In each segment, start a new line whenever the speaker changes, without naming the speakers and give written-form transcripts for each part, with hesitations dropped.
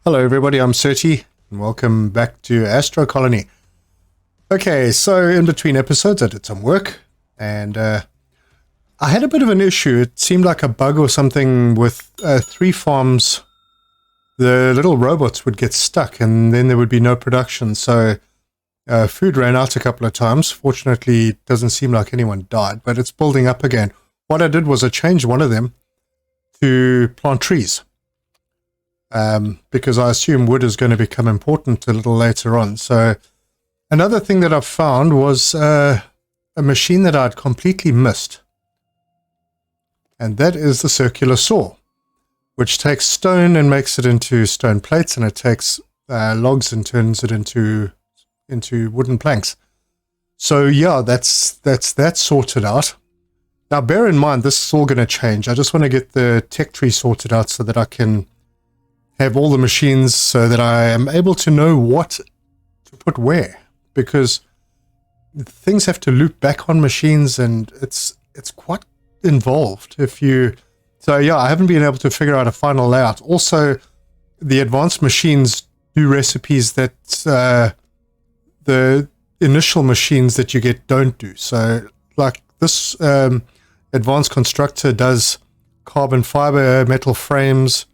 Hello everybody, I'm Serti, and welcome back to Astro Colony. Okay, so in between episodes I did some work, and I had a bit of an issue. It seemed like a bug or something with 3 farms. The little robots would get stuck and then there would be no production, so food ran out a couple of times. Fortunately, it doesn't seem like anyone died, but it's building up again. What I did was I changed one of them to plant trees. Because I assume wood is going to become important a little later on. So another thing that I've found was a machine that I'd completely missed. And that is the circular saw, which takes stone and makes it into stone plates, and it takes logs and turns it into wooden planks. So yeah, that's that sorted out. Now bear in mind, this is all going to change. I just want to get the tech tree sorted out so that I can have all the machines so that I am able to know what to put where, because things have to loop back on machines and it's quite involved. So yeah, I haven't been able to figure out a final layout. Also, the advanced machines do recipes that the initial machines that you get don't do. So like this advanced constructor does carbon fiber, metal frames.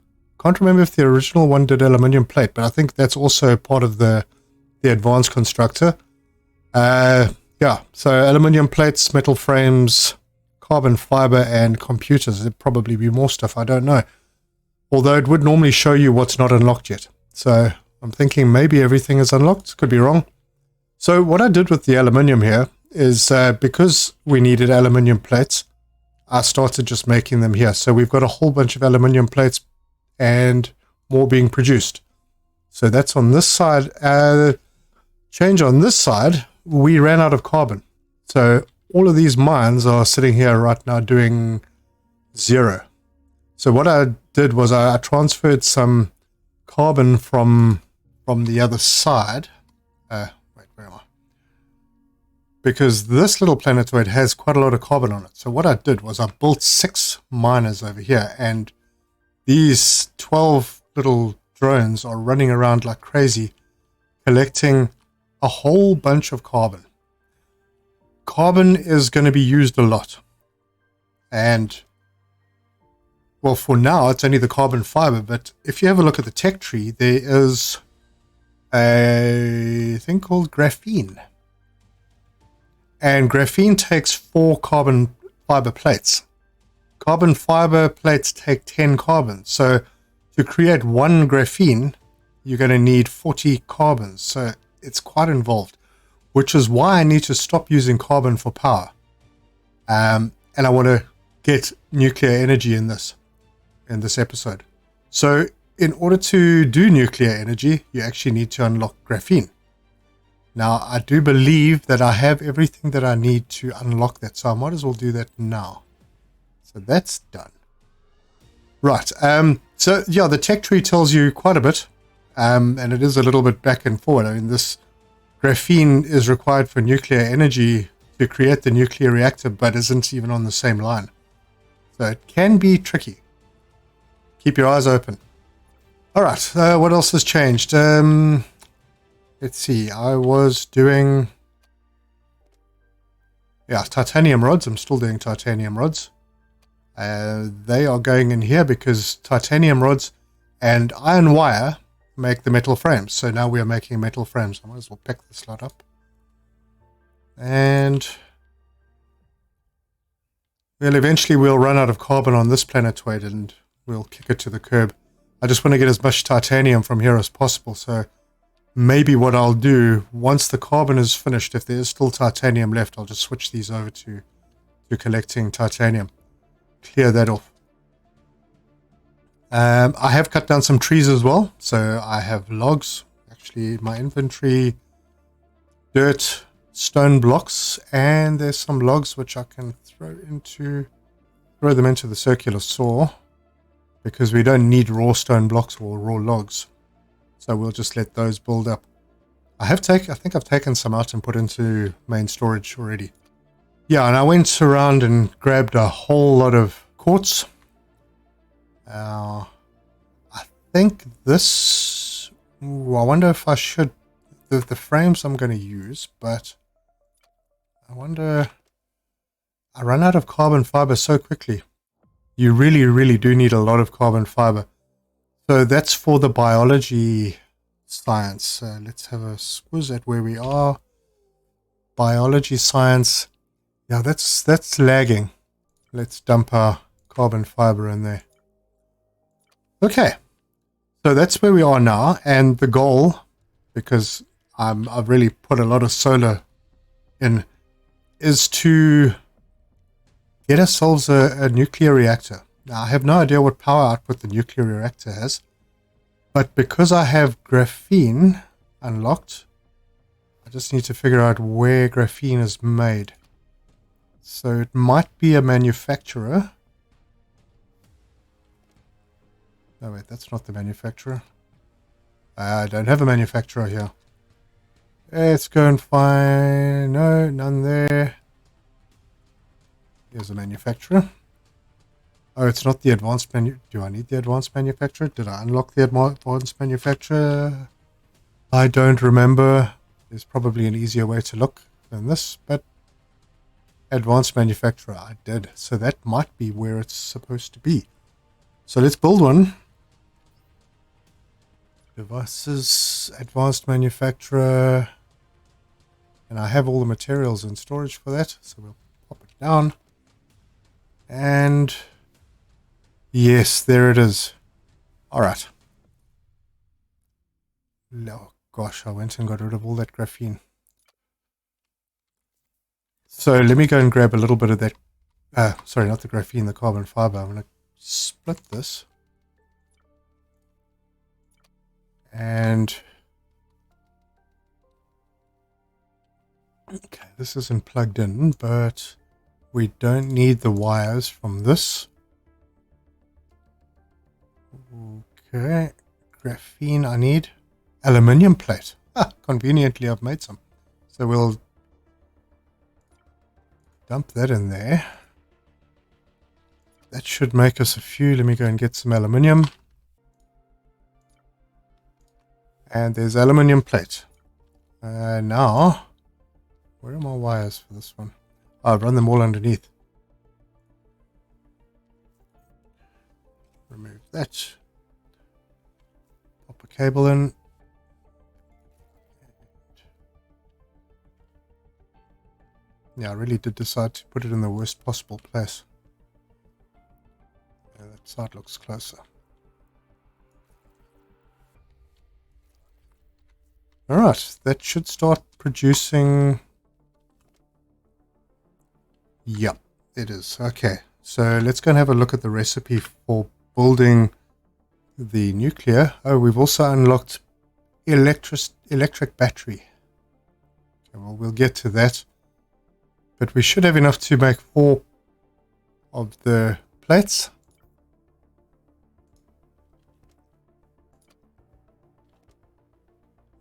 Can't remember if the original one did aluminium plate, but I think that's also part of the advanced constructor. Yeah, so aluminium plates, metal frames, carbon fiber, and computers. There'd probably be more stuff, I don't know. Although it would normally show you what's not unlocked yet. So I'm thinking maybe everything is unlocked. Could be wrong. So what I did with the aluminium here is because we needed aluminium plates, I started just making them here. So we've got a whole bunch of aluminium plates and more being produced. So that's on this side. Change on this side, we ran out of carbon. So all of these mines are sitting here right now doing 0. So what I did was I transferred some carbon from the other side. Wait, where am I? Because this little planetoid has quite a lot of carbon on it. So what I did was I built 6 miners over here, and these 12 little drones are running around like crazy, collecting a whole bunch of carbon. Carbon is going to be used a lot. And, well, for now, it's only the carbon fiber. But if you have a look at the tech tree, there is a thing called graphene. And graphene takes 4 carbon fiber plates. Carbon fiber plates take 10 carbon. So to create 1 graphene, you're going to need 40 carbons. So it's quite involved, which is why I need to stop using carbon for power. And I want to get nuclear energy in this episode. So in order to do nuclear energy, you actually need to unlock graphene. Now, I do believe that I have everything that I need to unlock that. So I might as well do that now. So that's done. Right. So yeah, the tech tree tells you quite a bit, and it is a little bit back and forward. I mean, this graphene is required for nuclear energy to create the nuclear reactor, but isn't even on the same line. So it can be tricky. Keep your eyes open. All right. What else has changed? Let's see. I was doing titanium rods. I'm still doing titanium rods. They are going in here because titanium rods and iron wire make the metal frames. So now we are making metal frames. I might as well pick this lot up. And well, eventually we'll run out of carbon on this planetoid and we'll kick it to the curb. I just want to get as much titanium from here as possible. So maybe what I'll do, once the carbon is finished, if there is still titanium left, I'll just switch these over to collecting titanium. Clear that off. I have cut down some trees as well. So I have logs, actually my inventory, dirt, stone blocks, and there's some logs which I can throw them into the circular saw, because we don't need raw stone blocks or raw logs. So we'll just let those build up. I think I've taken some out and put into main storage already. Yeah, and I went around and grabbed a whole lot of quartz. I think this Ooh, I wonder if I should, the frames I'm going to use, but I wonder, I run out of carbon fiber so quickly. You really, really do need a lot of carbon fiber. So that's for the biology science. So let's have a squiz at where we are. Biology science. Yeah, that's lagging. Let's dump our carbon fiber in there. Okay. So that's where we are now. And the goal, because I've really put a lot of solar in, is to get ourselves a nuclear reactor. Now, I have no idea what power output the nuclear reactor has, but because I have graphene unlocked, I just need to figure out where graphene is made. So it might be a manufacturer. No, wait, that's not the manufacturer. I don't have a manufacturer here. Let's go and find... No, none there. Here's a manufacturer. Oh, it's not the advanced manu... Do I need the advanced manufacturer? Did I unlock the advanced manufacturer? I don't remember. There's probably an easier way to look than this, but advanced manufacturer, I did. So that might be where it's supposed to be. So let's build one. Devices, advanced manufacturer. And I have all the materials in storage for that, so we'll pop it down. And yes, there it is. All right. Oh gosh, I went and got rid of all that graphene. So let me go and grab a little bit of that. Sorry, not the graphene, the carbon fiber. I'm going to split this. And okay, this isn't plugged in, but we don't need the wires from this. Okay, graphene I need. Aluminium plate. Conveniently I've made some. So we'll dump that in there. That should make us a few. Let me go and get some aluminium. And there's aluminium plate. Now, where are my wires for this one? Oh, I've run them all underneath. Remove that. Pop a cable in. Yeah, I really did decide to put it in the worst possible place. Yeah, that side looks closer. Alright, that should start producing... Yep, it is. Okay, so let's go and have a look at the recipe for building the nuclear. Oh, we've also unlocked electric battery. Okay, well, we'll get to that. But we should have enough to make 4 of the plates.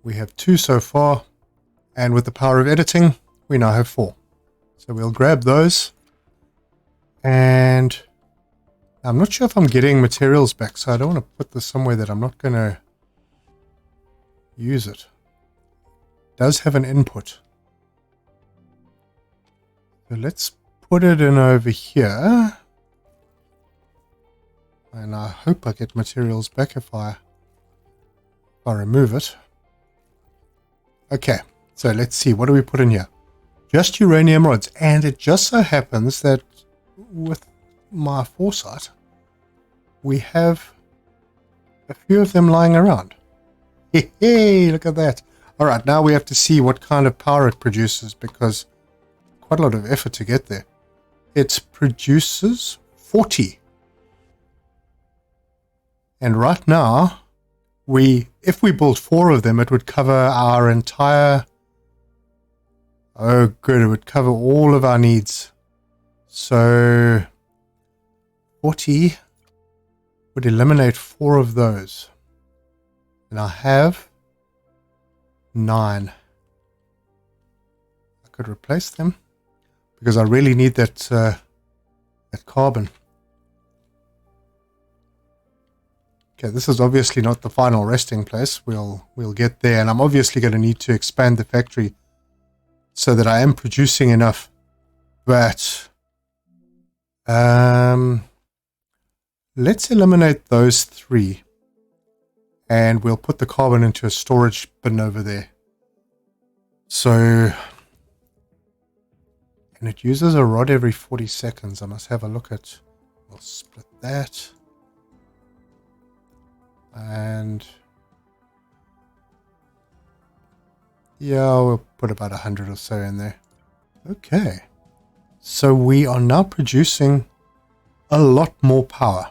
We have 2 so far, and with the power of editing, we now have 4. So we'll grab those, and I'm not sure if I'm getting materials back, so I don't want to put this somewhere that I'm not going to use it. It does have an input. So let's put it in over here, and I hope I get materials back if I remove it. Okay, so let's see, what do we put in here? Just uranium rods, and it just so happens that with my foresight, we have a few of them lying around. Hey, look at that. All right, now we have to see what kind of power it produces, because quite a lot of effort to get there. It produces 40. And right now, if we built 4 of them, it would cover our entire... Oh, good. It would cover all of our needs. So 40 would eliminate 4 of those. And I have 9. I could replace them because I really need that that carbon. Okay, this is obviously not the final resting place. We'll get there, and I'm obviously going to need to expand the factory so that I am producing enough. But let's eliminate those 3, and we'll put the carbon into a storage bin over there. So, and it uses a rod every 40 seconds. I must have a look at. We'll split that. And yeah, we'll put about 100 or so in there. Okay. So we are now producing a lot more power.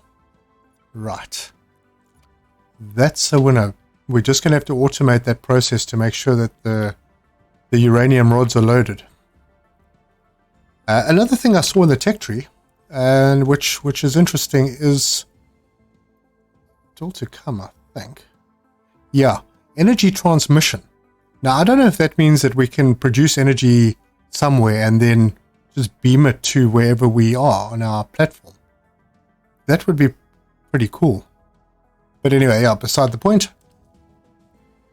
Right. That's a winner. We're just going to have to automate that process to make sure that the uranium rods are loaded. Another thing I saw in the tech tree, and which is interesting, is still to come, I think. Yeah, energy transmission. Now, I don't know if that means that we can produce energy somewhere and then just beam it to wherever we are on our platform. That would be pretty cool. But anyway, yeah, beside the point.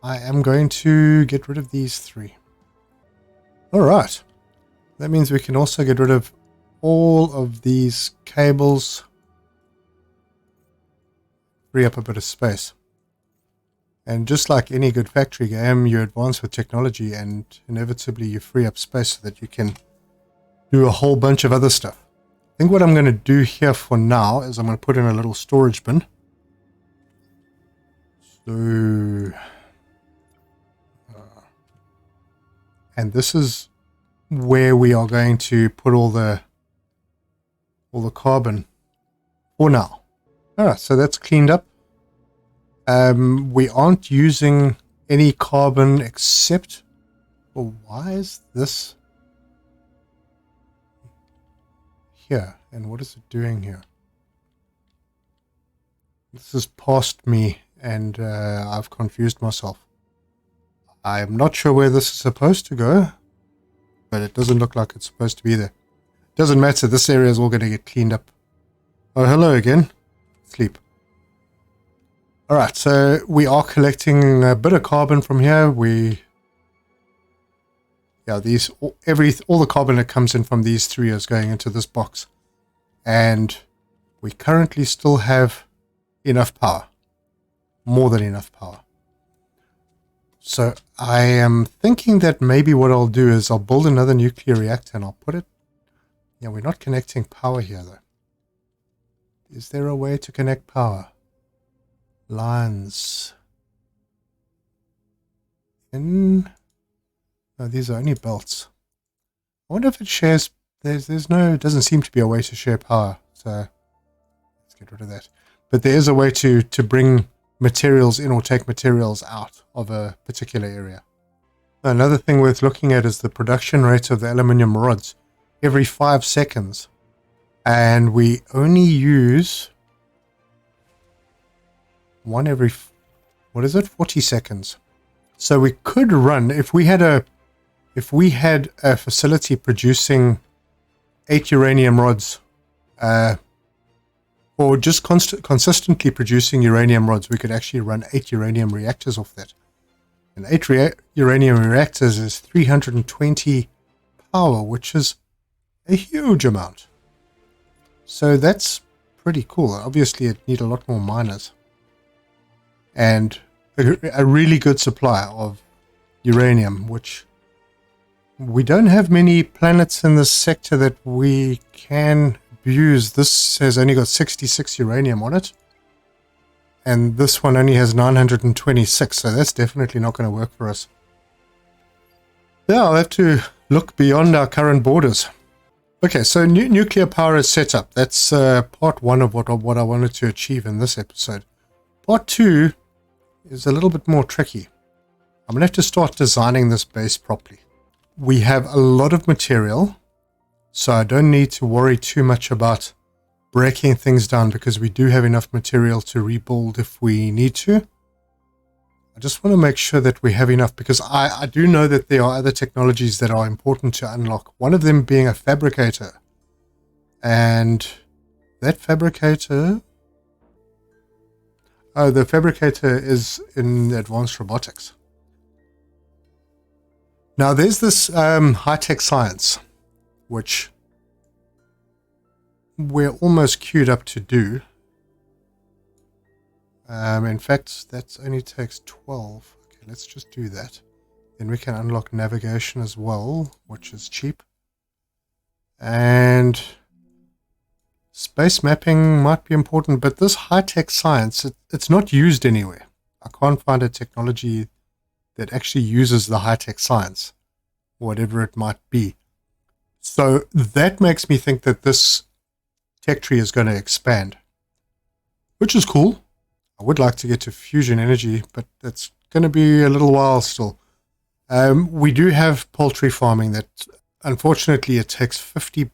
I am going to get rid of these 3. Alright. That means we can also get rid of all of these cables. Free up a bit of space. And just like any good factory game, you advance with technology and inevitably you free up space so that you can do a whole bunch of other stuff. I think what I'm going to do here for now is I'm going to put in a little storage bin. So, and this is where we are going to put all the carbon for now. Alright, so that's cleaned up. We aren't using any carbon except, well, why is this here? And what is it doing here? This is past me and I've confused myself. I'm not sure where this is supposed to go, but it doesn't look like it's supposed to be there. Doesn't matter, this area is all going to get cleaned up. Oh, hello again. Sleep. Alright, so we are collecting a bit of carbon from here. All the carbon that comes in from these 3 is going into this box. And we currently still have enough power. More than enough power. So I am thinking that maybe what I'll do is I'll build another nuclear reactor and I'll put it... Yeah, we're not connecting power here though. Is there a way to connect power? Lines. No, these are only belts. I wonder if it shares... There's no... It doesn't seem to be a way to share power. So let's get rid of that. But there is a way to bring materials in or take materials out of a particular area. Another thing worth looking at is the production rate of the aluminium rods. Every 5 seconds. And we only use one every, 40 seconds. So we could run, if we had a facility producing 8 uranium rods, or just consistently producing uranium rods, we could actually run 8 uranium reactors off that. And 8 uranium reactors is 320 power, which is a huge amount. So that's pretty cool. Obviously, it needs a lot more miners. And a really good supply of uranium, which we don't have many planets in this sector that we can use. This has only got 66 uranium on it. And this one only has 926, so that's definitely not going to work for us. Yeah, I'll have to look beyond our current borders. Okay, so nuclear power is set up. That's part 1 of what I wanted to achieve in this episode. Part 2 is a little bit more tricky. I'm going to have to start designing this base properly. We have a lot of material, so I don't need to worry too much about breaking things down because we do have enough material to rebuild if we need to. I just want to make sure that we have enough because I do know that there are other technologies that are important to unlock. One of them being a fabricator. And that fabricator... Oh, the fabricator is in advanced robotics. Now, there's this high-tech science, which we're almost queued up to do. In fact, that only takes 12. Okay, let's just do that. Then we can unlock navigation as well, which is cheap. And space mapping might be important, but this high-tech science, it's not used anywhere. I can't find a technology that actually uses the high-tech science, whatever it might be. So that makes me think that this tech tree is going to expand, which is cool. I would like to get to fusion energy, but it's going to be a little while still. We do have poultry farming that, unfortunately, it takes 50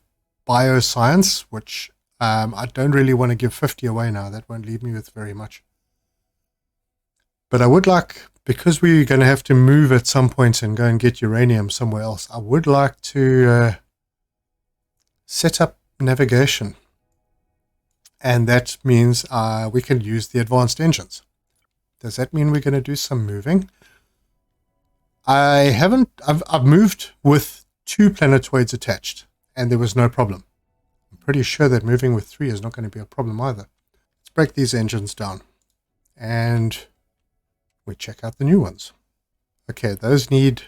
bioscience, which I don't really want to give 50 away now. That won't leave me with very much. But I would like, because we're going to have to move at some point and go and get uranium somewhere else, I would like to set up navigation. And that means we can use the advanced engines. Does that mean we're going to do some moving? I've moved with 2 planetoids attached, and there was no problem. I'm pretty sure that moving with 3 is not going to be a problem either. Let's break these engines down, and we check out the new ones. Okay, those need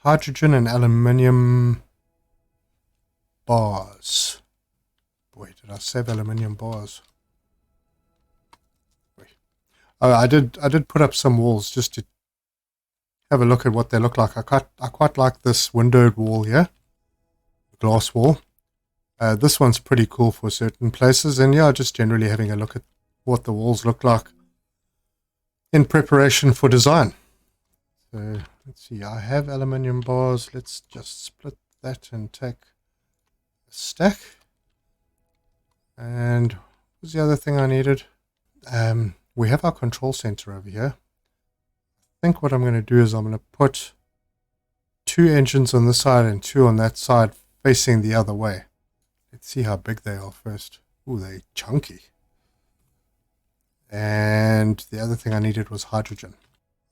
hydrogen and aluminium bars. Wait, did I save aluminium bars? Wait. Oh, I did put up some walls just to have a look at what they look like. I quite like this windowed wall here, glass wall. This one's pretty cool for certain places, and yeah, just generally having a look at what the walls look like in preparation for design. So let's see, I have aluminium bars. Let's just split that and take a stack. And what was the other thing I needed? We have our control center over here. I think what I'm going to do is I'm going to put 2 engines on this side and 2 on that side facing the other way. Let's see how big they are first. Ooh, they're chunky. And the other thing I needed was hydrogen.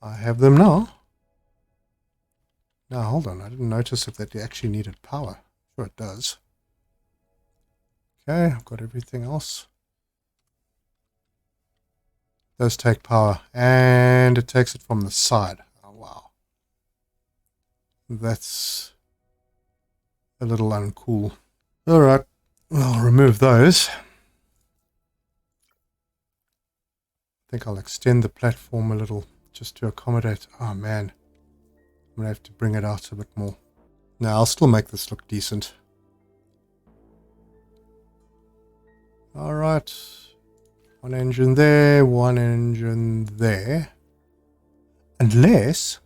I have them now. Now, hold on. I didn't notice if that actually needed power. Sure it does. Okay, I've got everything else. It does take power, and it takes it from the side. Oh, wow. That's a little uncool. Alright, I'll remove those. I think I'll extend the platform a little just to accommodate. Oh man, I'm going to have to bring it out a bit more. Now, I'll still make this look decent. Alright, 1 engine there, 1 engine there. Unless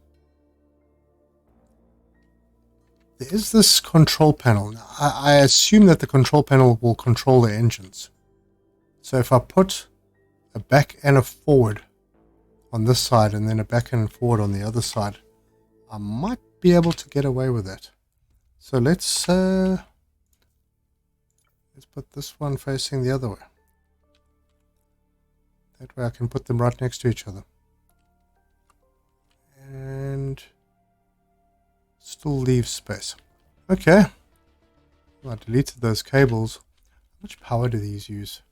there is this control panel. Now, I assume that the control panel will control the engines. So if I put a back and a forward on this side and then a back and forward on the other side, I might be able to get away with that. So let's put this one facing the other way. That way I can put them right next to each other. And still leave space. Okay. Well, I deleted those cables. How much power do these use?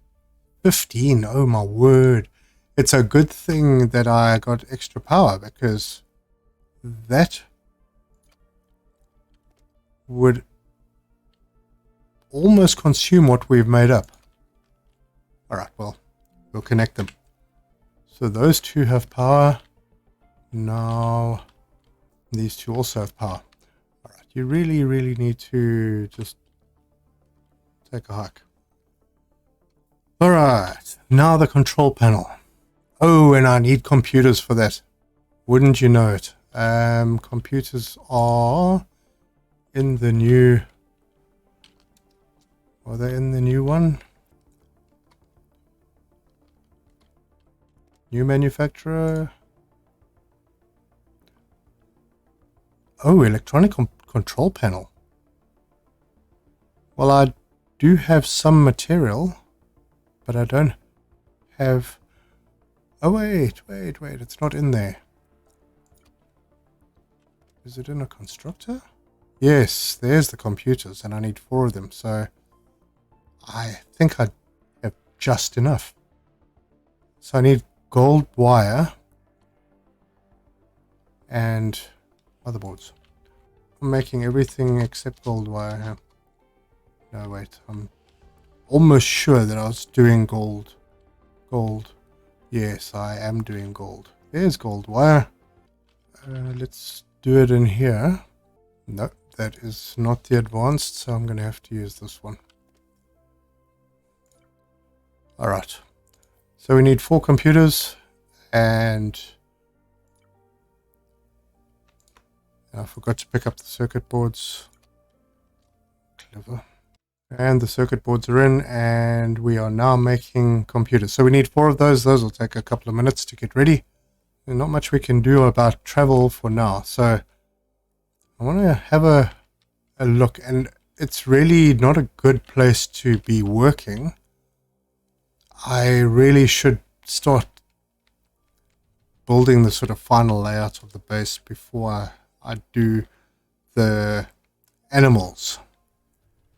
15. Oh my word. It's a good thing that I got extra power, because that would almost consume what we've made up. Alright, well, we'll connect them. So those 2 have power. Now these 2 also have power. Alright, you really need to just take a hike. Alright, now the control panel. Oh, and I need computers for that. Wouldn't you know it? Computers are in the new... Are they in the new one? New manufacturer. Oh, electronic control panel. Well, I do have some material, but I don't have Oh, wait. It's not in there. Is it in a constructor? Yes, there's the computers, and I need 4 of them, so I think I have just enough. So I need gold wire and motherboards. I'm making everything except gold wire. No, wait, I'm almost sure that I was doing gold. Yes, I am doing gold. There's gold wire. Let's do it in here. No, that is not the advanced, so I'm going to have to use this one. Alright. So we need 4 computers, and I forgot to pick up the circuit boards. Clever. And the circuit boards are in, and we are now making computers. So we need 4 of those. Those will take a couple of minutes to get ready. There's not much we can do about travel for now. So I want to have a look, and it's really not a good place to be working. I really should start building the sort of final layout of the base before I do the animals,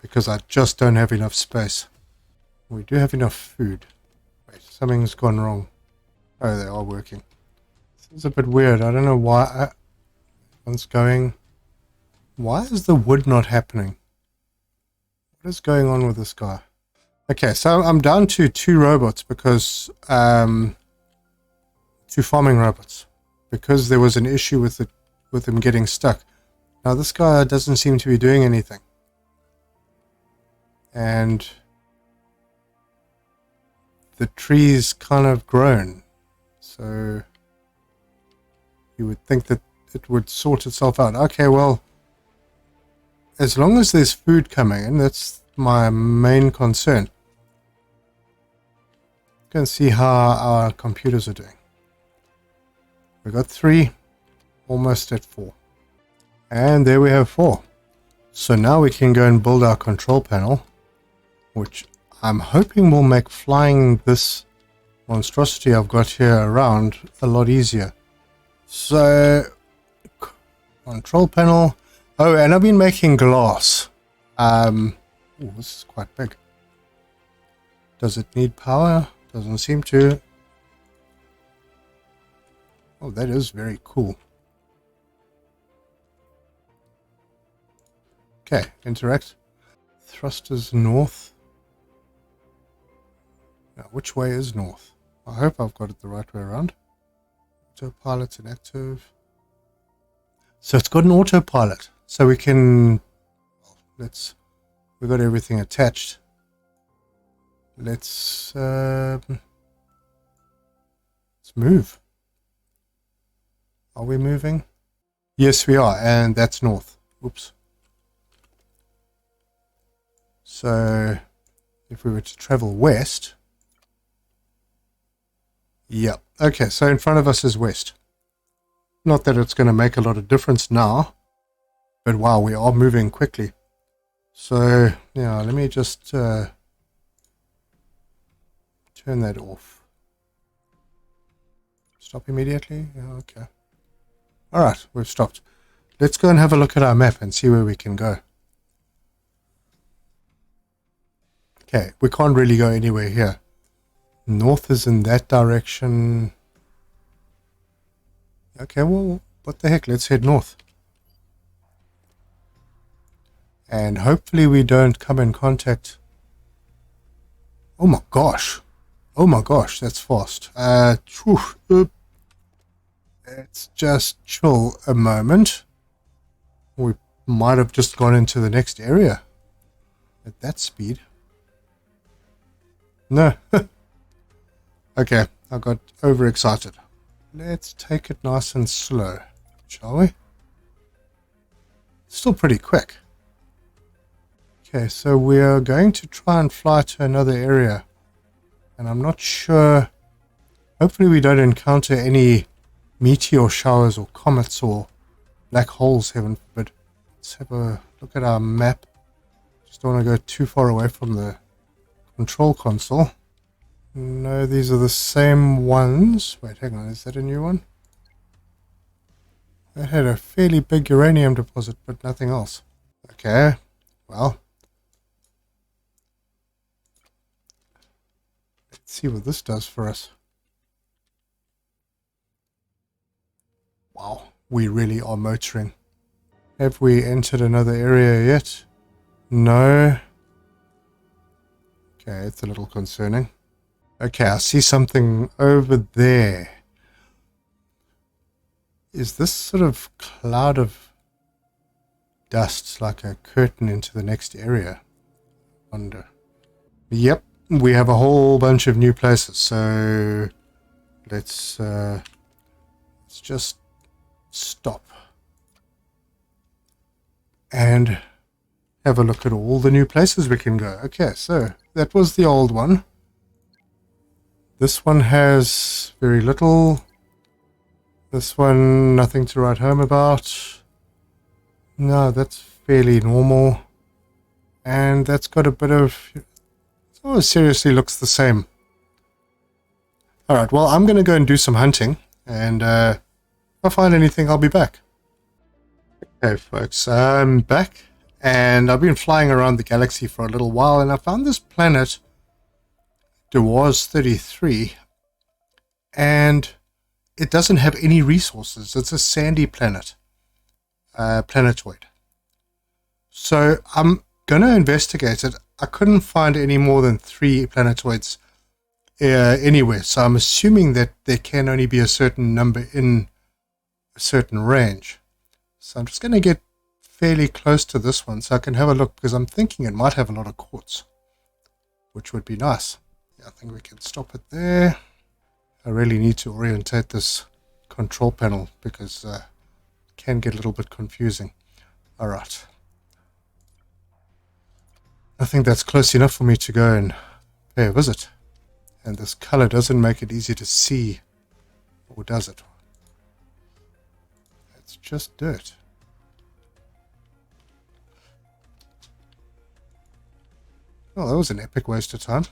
because I just don't have enough space. We do have enough food. Wait, something's gone wrong. Oh, they are working. This is a bit weird. I don't know why one's going. Why is the wood not happening? What is going on with this guy? Okay, so I'm down to 2 robots because 2 farming robots, because there was an issue with him getting stuck. Now this guy doesn't seem to be doing anything, and the tree's kind of grown, so you would think that it would sort itself out. Okay, well, as long as there's food coming in, that's my main concern. You can see how our computers are doing. We got 3, almost at 4. And there we have 4. So now we can go and build our control panel, which I'm hoping will make flying this monstrosity I've got here around a lot easier. So, control panel. Oh, and I've been making glass. Ooh, this is quite big. Does it need power? Doesn't seem to. Oh, that is very cool. Okay, interact. Thrusters north. Now, which way is north? I hope I've got it the right way around. Autopilot's inactive. So it's got an autopilot. So we can, we've got everything attached. Let's move. Are we moving? Yes, we are, and that's north. Oops. So if we were to travel west, yeah. Okay, so in front of us is west. Not that it's going to make a lot of difference now, but wow, we are moving quickly. So yeah, let me just turn that off. Stop immediately. Yeah, okay. All right, we've stopped. Let's go and have a look at our map and see where we can go. Okay, we can't really go anywhere here. North is in that direction. Okay, well, what the heck? Let's head north. And hopefully we don't come in contact. Oh my gosh. Oh my gosh, that's fast. Let's just chill a moment. We might have just gone into the next area at that speed. No. Okay, I got overexcited. Let's take it nice and slow, shall we? Still pretty quick. Okay, so we're going to try and fly to another area. And I'm not sure. Hopefully we don't encounter any meteor showers or comets or black holes, heaven forbid. Let's have a look at our map. Just don't want to go too far away from the control console. No, these are the same ones. Wait, hang on, is that a new one? That had a fairly big uranium deposit, but nothing else. Okay, well. Let's see what this does for us. Wow, we really are motoring. Have we entered another area yet? No. Okay, it's a little concerning. Okay, I see something over there. Is this sort of cloud of dust like a curtain into the next area? I wonder. Yep, we have a whole bunch of new places. So let's just stop and have a look at all the new places we can go. Okay, so that was the old one. This one has very little. This one, nothing to write home about. No, that's fairly normal. And that's got a bit of... Oh, seriously looks the same. Alright, well, I'm going to go and do some hunting. And if I find anything, I'll be back. Okay, folks, I'm back. And I've been flying around the galaxy for a little while. And I found this planet, Dewars 33. And it doesn't have any resources. It's a sandy planet. Planetoid. So I'm going to investigate it. I couldn't find any more than 3 planetoids anywhere. So I'm assuming that there can only be a certain number in a certain range. So I'm just going to get fairly close to this one so I can have a look, because I'm thinking it might have a lot of quartz, which would be nice. Yeah, I think we can stop it there. I really need to orientate this control panel because it can get a little bit confusing. Alright. I think that's close enough for me to go and pay a visit. And this color doesn't make it easy to see, or does it? It's just dirt. Oh, that was an epic waste of time.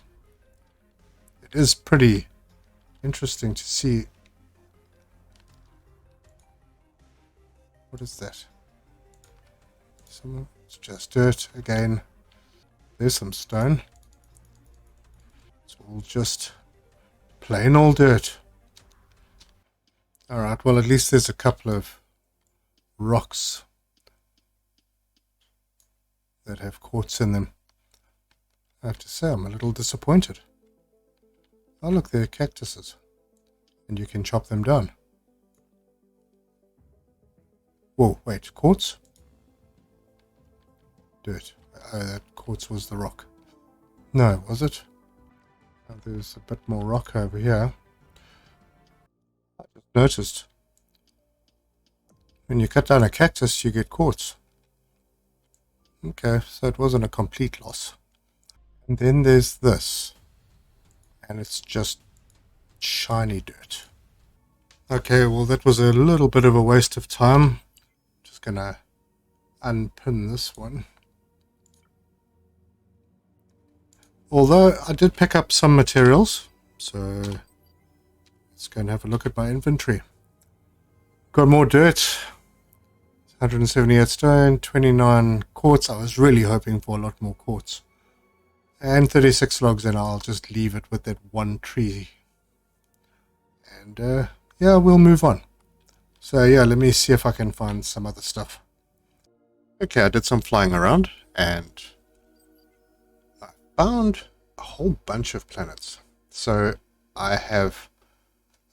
It is pretty interesting to see. What is that? It's just dirt again. There's some stone. It's all just plain old dirt. Alright, well, at least there's a couple of rocks that have quartz in them. I have to say, I'm a little disappointed. Oh, look, they're cactuses. And you can chop them down. Whoa, wait, quartz? Dirt. Oh, that quartz was the rock. No, was it? Oh, there's a bit more rock over here. I just noticed. When you cut down a cactus, you get quartz. Okay, so it wasn't a complete loss. And then there's this. And it's just shiny dirt. Okay, well, that was a little bit of a waste of time. Just gonna unpin this one. Although I did pick up some materials, so let's go and have a look at my inventory. Got more dirt, 178 stone, 29 quartz. I was really hoping for a lot more quartz. And 36 logs, and I'll just leave it with that one tree. And yeah, we'll move on. So yeah, let me see if I can find some other stuff. Okay, I did some flying around, and I found a whole bunch of planets. So I have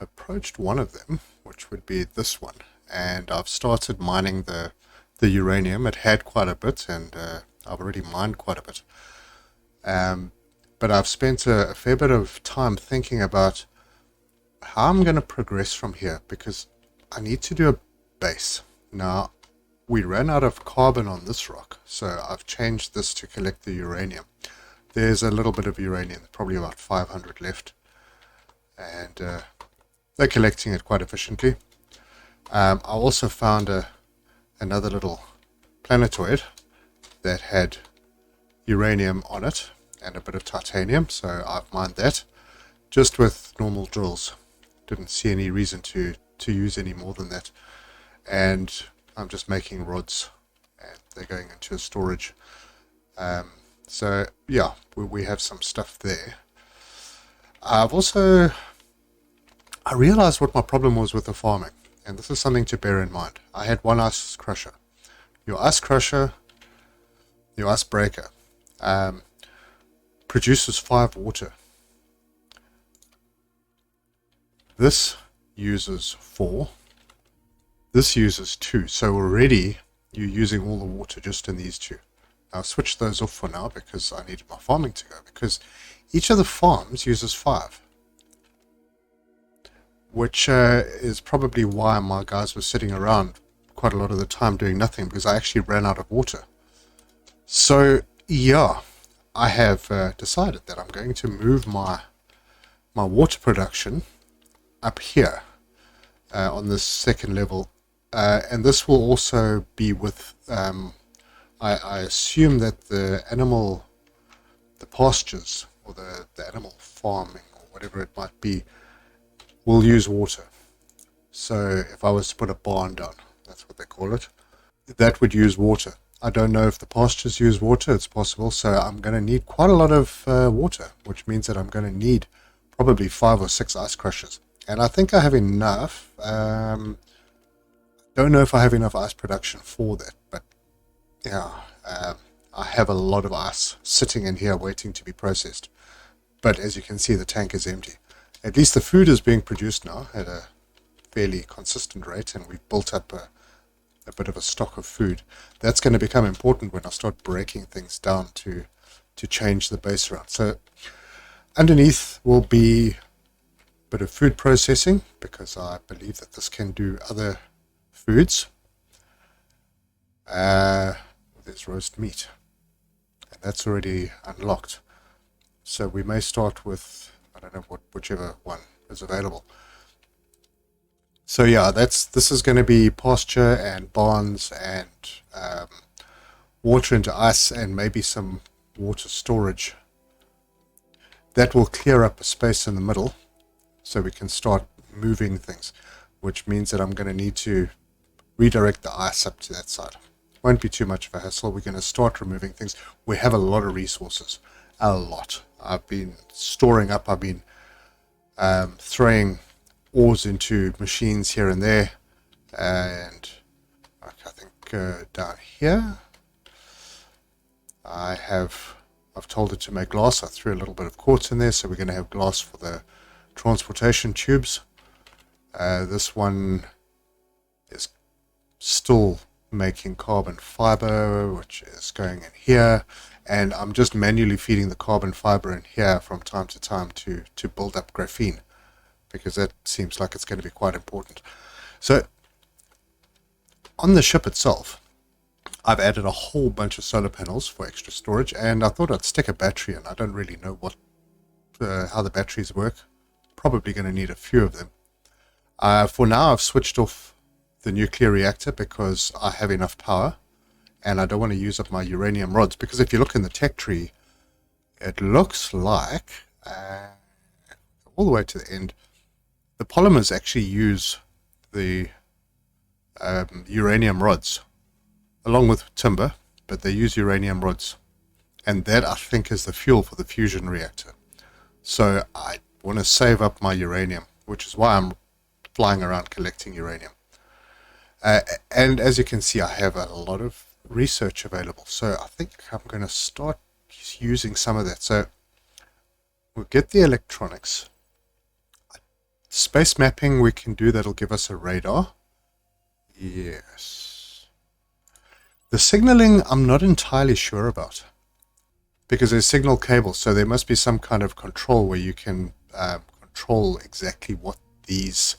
approached one of them, which would be this one, and I've started mining the uranium. It had quite a bit, and I've already mined quite a bit. But I've spent a fair bit of time thinking about how I'm going to progress from here, because I need to do a base. Now, we ran out of carbon on this rock, so I've changed this to collect the uranium. There's a little bit of uranium, probably about 500 left, and they're collecting it quite efficiently. I also found another little planetoid that had uranium on it and a bit of titanium, so I've mined that. just with normal drills. Didn't see any reason to use any more than that. And I'm just making rods, and they're going into storage. So yeah, we have some stuff there. I realized what my problem was with the farming, and this is something to bear in mind. I had one ice crusher. Your ice crusher, your ice breaker, produces 5 water. This uses 4. This uses 2. So already you're using all the water just in these 2. I'll switch those off for now because I needed my farming to go, because each of the farms uses 5. Which is probably why my guys were sitting around quite a lot of the time doing nothing, because I actually ran out of water. So yeah, I have decided that I'm going to move my water production up here on this second level, and this will also be with I assume that the pastures, or the animal farming, or whatever it might be, will use water. So if I was to put a barn down, that's what they call it, that would use water. I don't know if the pastures use water. It's possible. So I'm going to need quite a lot of water, which means that I'm going to need probably 5 or 6 ice crushers. And I think I have enough. Don't know if I have enough ice production for that, but yeah, I have a lot of ice sitting in here waiting to be processed. But as you can see, the tank is empty. At least the food is being produced now at a fairly consistent rate, and we've built up a bit of a stock of food. That's going to become important when I start breaking things down to change the base around. So underneath will be a bit of food processing, because I believe that this can do other foods. There's roast meat, and that's already unlocked. So we may start with, I don't know, whichever one is available. So yeah, this is going to be pasture and barns and water into ice, and maybe some water storage. That will clear up a space in the middle so we can start moving things, which means that I'm going to need to redirect the ice up to that side. Won't be too much of a hassle. We're going to start removing things. We have a lot of resources. A lot. I've been storing up. I've been throwing ores into machines here and there. And I think down here, I've told it to make glass. I threw a little bit of quartz in there, so we're going to have glass for the transportation tubes. This one is still making carbon fiber, which is going in here, and I'm just manually feeding the carbon fiber in here from time to time to build up graphene, because that seems like it's going to be quite important. So on the ship itself, I've added a whole bunch of solar panels for extra storage, and I thought I'd stick a battery in. I don't really know how the batteries work. Probably going to need a few of them. For now, I've switched off the nuclear reactor because I have enough power, and I don't want to use up my uranium rods, because if you look in the tech tree, it looks like all the way to the end, the polymers actually use the uranium rods along with timber, but they use uranium rods, and that I think is the fuel for the fusion reactor. So I want to save up my uranium, which is why I'm flying around collecting uranium. And as you can see, I have a lot of research available, so I think I'm going to start using some of that. So we'll get the electronics. Space mapping we can do, that'll give us a radar. Yes. The signaling I'm not entirely sure about, because there's signal cables, so there must be some kind of control where you can control exactly what these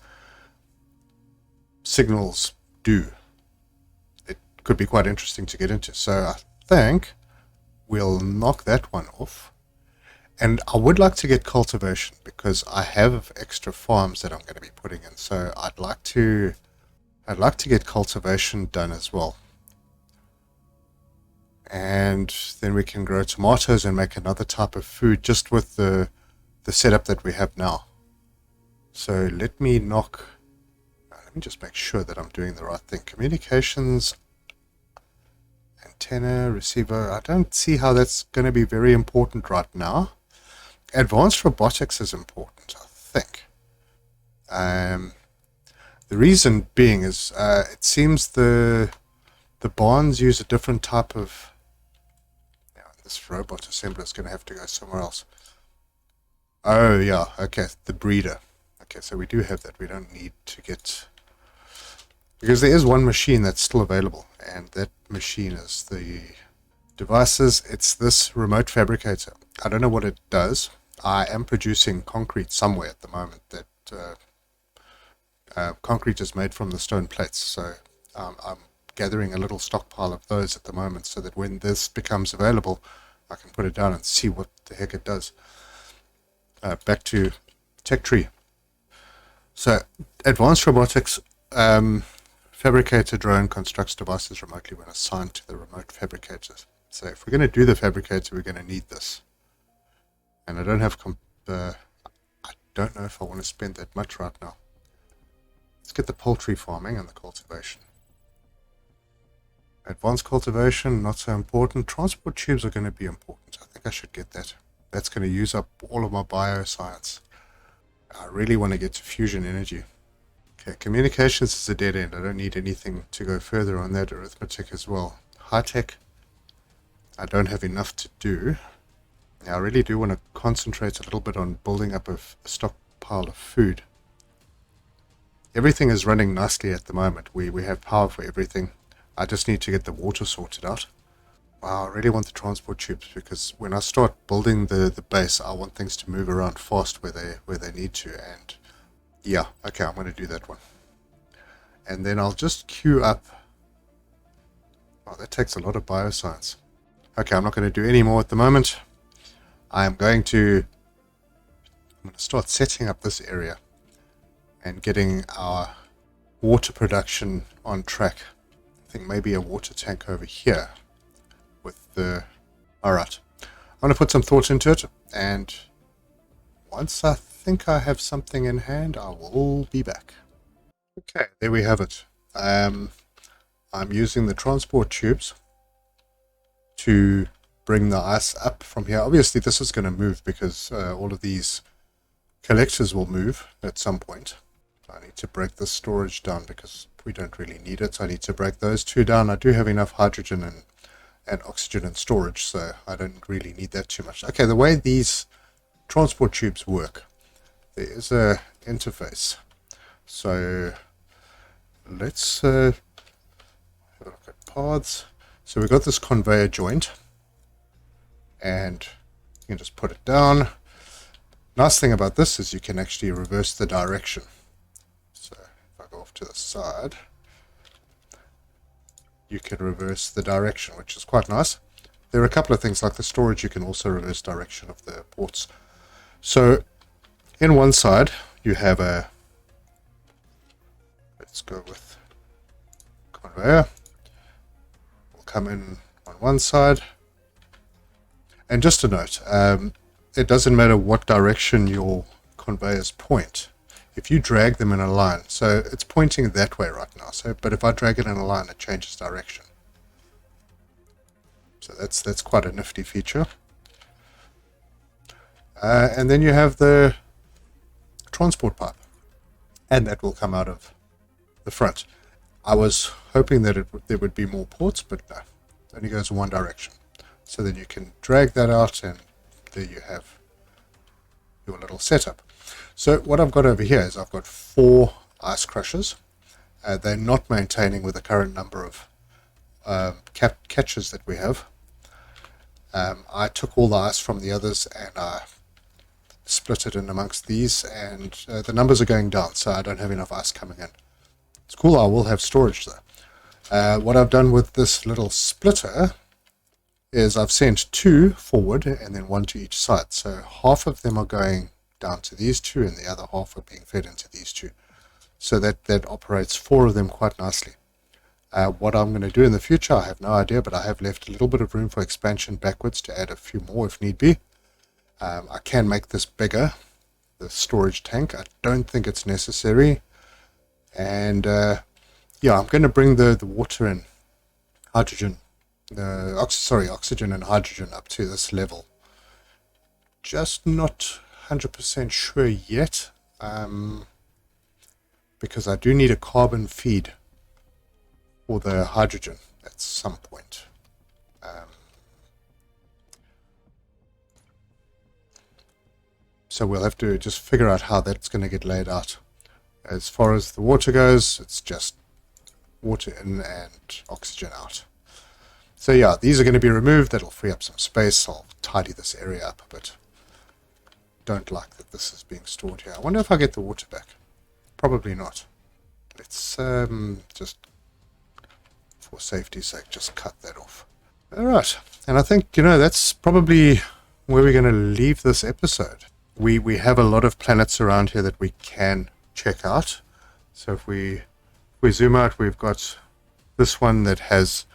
signals do. It could be quite interesting to get into. So I think we'll knock that one off. And I would like to get cultivation, because I have extra farms that I'm going to be putting in. So I'd like to get cultivation done as well. And then we can grow tomatoes and make another type of food just with the the setup that we have now. So let me just make sure that I'm doing the right thing. Communications, antenna, receiver. I don't see how that's going to be very important right now. Advanced robotics is important, I think. The reason being is it seems the barns use a different type of... This robot assembler is going to have to go somewhere else. Oh yeah, okay, the breeder. Okay, so we do have that. We don't need to get... Because there is one machine that's still available, and that machine is the devices. It's this remote fabricator. I don't know what it does. I am producing concrete somewhere at the moment. That concrete is made from the stone plates, so I'm gathering a little stockpile of those at the moment, so that when this becomes available, I can put it down and see what the heck it does. Back to Tech Tree. So, advanced robotics, fabricator drone constructs devices remotely when assigned to the remote fabricators. So if we're going to do the fabricator, we're going to need this. And I don't have, I don't know if I want to spend that much right now. Let's get the poultry farming and the cultivation. Advanced cultivation, not so important. Transport tubes are going to be important. I think I should get that. That's going to use up all of my bioscience. I really want to get to fusion energy. Okay, communications is a dead end. I don't need anything to go further on that. Arithmetic as well. High tech, I don't have enough to do. Now, I really do want to concentrate a little bit on building up a stockpile of food. Everything is running nicely at the moment. We have power for everything. I just need to get the water sorted out. Wow, I really want the transport tubes, because when I start building the base, I want things to move around fast where they need to. And yeah, okay, I'm going to do that one. And then I'll just queue up. Oh, that takes a lot of bioscience. Okay, I'm not going to do any more at the moment. I'm going to start setting up this area and getting our water production on track. I think maybe a water tank over here with the... Alright, I'm going to put some thought into it, and once I think I have something in hand, I will be back. Okay, there we have it. I'm using the transport tubes to bring the ice up from here. Obviously this is going to move because all of these collectors will move at some point. I need to break this storage down because we don't really need it. So I need to break those two down. I do have enough hydrogen and oxygen in storage, so I don't really need that too much. Okay, the way these transport tubes work, there is a interface. So let's have a look at paths. So we've got this conveyor joint, and you can just put it down. Nice thing about this is you can actually reverse the direction. So if I go off to the side, you can reverse the direction, which is quite nice. There are a couple of things like the storage. You can also reverse direction of the ports. So in one side you have a, let's go with conveyor. We'll come in on one side. And just a note, it doesn't matter what direction your conveyors point. If you drag them in a line, so it's pointing that way right now, but if I drag it in a line, it changes direction. So that's quite a nifty feature. And then you have the transport pipe, and that will come out of the front. I was hoping that there would be more ports, but no, it only goes in one direction. So then you can drag that out, and there you have your little setup. So what I've got over here is I've got 4 ice crushers. They're not maintaining with the current number of catches that we have. I took all the ice from the others and I split it in amongst these, and the numbers are going down, so I don't have enough ice coming in. It's cool, I will have storage though. What I've done with this little splitter is I've sent 2 forward and then 1 to each side. So half of them are going down to these 2 and the other half are being fed into these 2. So that operates 4 of them quite nicely. What I'm going to do in the future, I have no idea, but I have left a little bit of room for expansion backwards to add a few more if need be. I can make this bigger, the storage tank. I don't think it's necessary. And yeah, I'm going to bring the water and hydrogen, oxygen and hydrogen up to this level. Just not 100% sure yet, because I do need a carbon feed for the hydrogen at some point. So we'll have to just figure out how that's going to get laid out. As far as the water goes, it's just water in and oxygen out. So yeah, these are going to be removed. That'll free up some space. I'll tidy this area up a bit. Don't like that this is being stored here. I wonder if I get the water back. Probably not. Let's just, for safety's sake, just cut that off. Alright, and I think, that's probably where we're going to leave this episode. We have a lot of planets around here that we can check out. So if we zoom out, we've got this one that has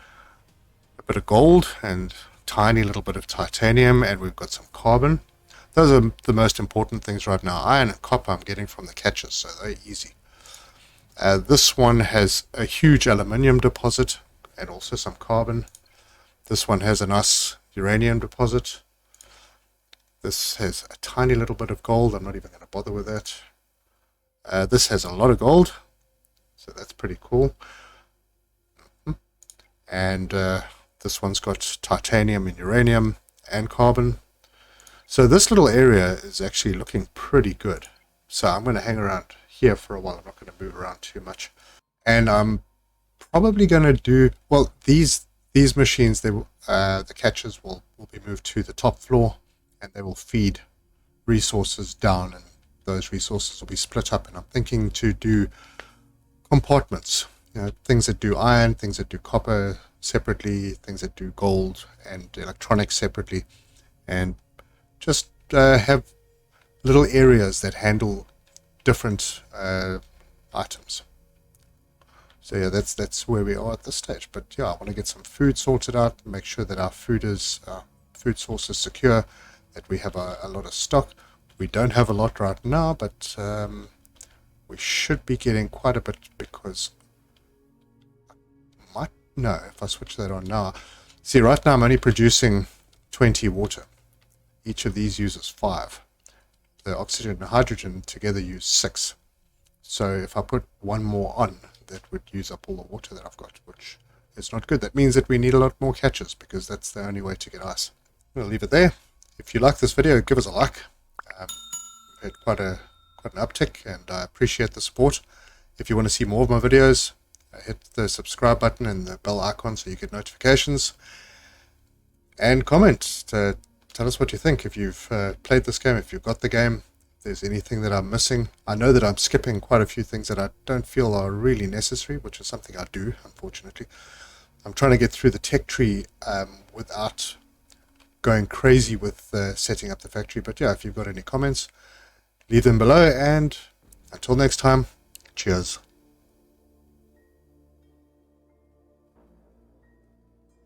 a bit of gold and tiny little bit of titanium, and we've got some carbon. Those are the most important things right now. Iron and copper I'm getting from the catches, so they're easy. This one has a huge aluminium deposit and also some carbon. This one has a nice uranium deposit. This has a tiny little bit of gold. I'm not even going to bother with that. This has a lot of gold, so that's pretty cool. And this one's got titanium and uranium and carbon. So this little area is actually looking pretty good. So I'm going to hang around here for a while. I'm not going to move around too much. And I'm probably going to do, well, these machines, the catches will be moved to the top floor, and they will feed resources down, and those resources will be split up. And I'm thinking to do compartments, things that do iron, things that do copper separately, things that do gold and electronics separately, and just have little areas that handle different items. So yeah, that's where we are at this stage. But yeah, I want to get some food sorted out, make sure that our food source is secure, that we have a lot of stock. We don't have a lot right now, but we should be getting quite a bit, because I might know if I switch that on now. See, right now I'm only producing 20 water. Each of these uses 5. The oxygen and hydrogen together use 6. So if I put one more on, that would use up all the water that I've got, which is not good. That means that we need a lot more catches, because that's the only way to get ice. We'll leave it there. If you like this video, give us a like. We've had quite an uptick, and I appreciate the support. If you want to see more of my videos, hit the subscribe button and the bell icon so you get notifications. And comment. Tell us what you think. If you've played this game, if you've got the game, if there's anything that I'm missing. I know that I'm skipping quite a few things that I don't feel are really necessary, which is something I do, unfortunately. I'm trying to get through the tech tree without going crazy with setting up the factory. But yeah, if you've got any comments, leave them below, and until next time, cheers.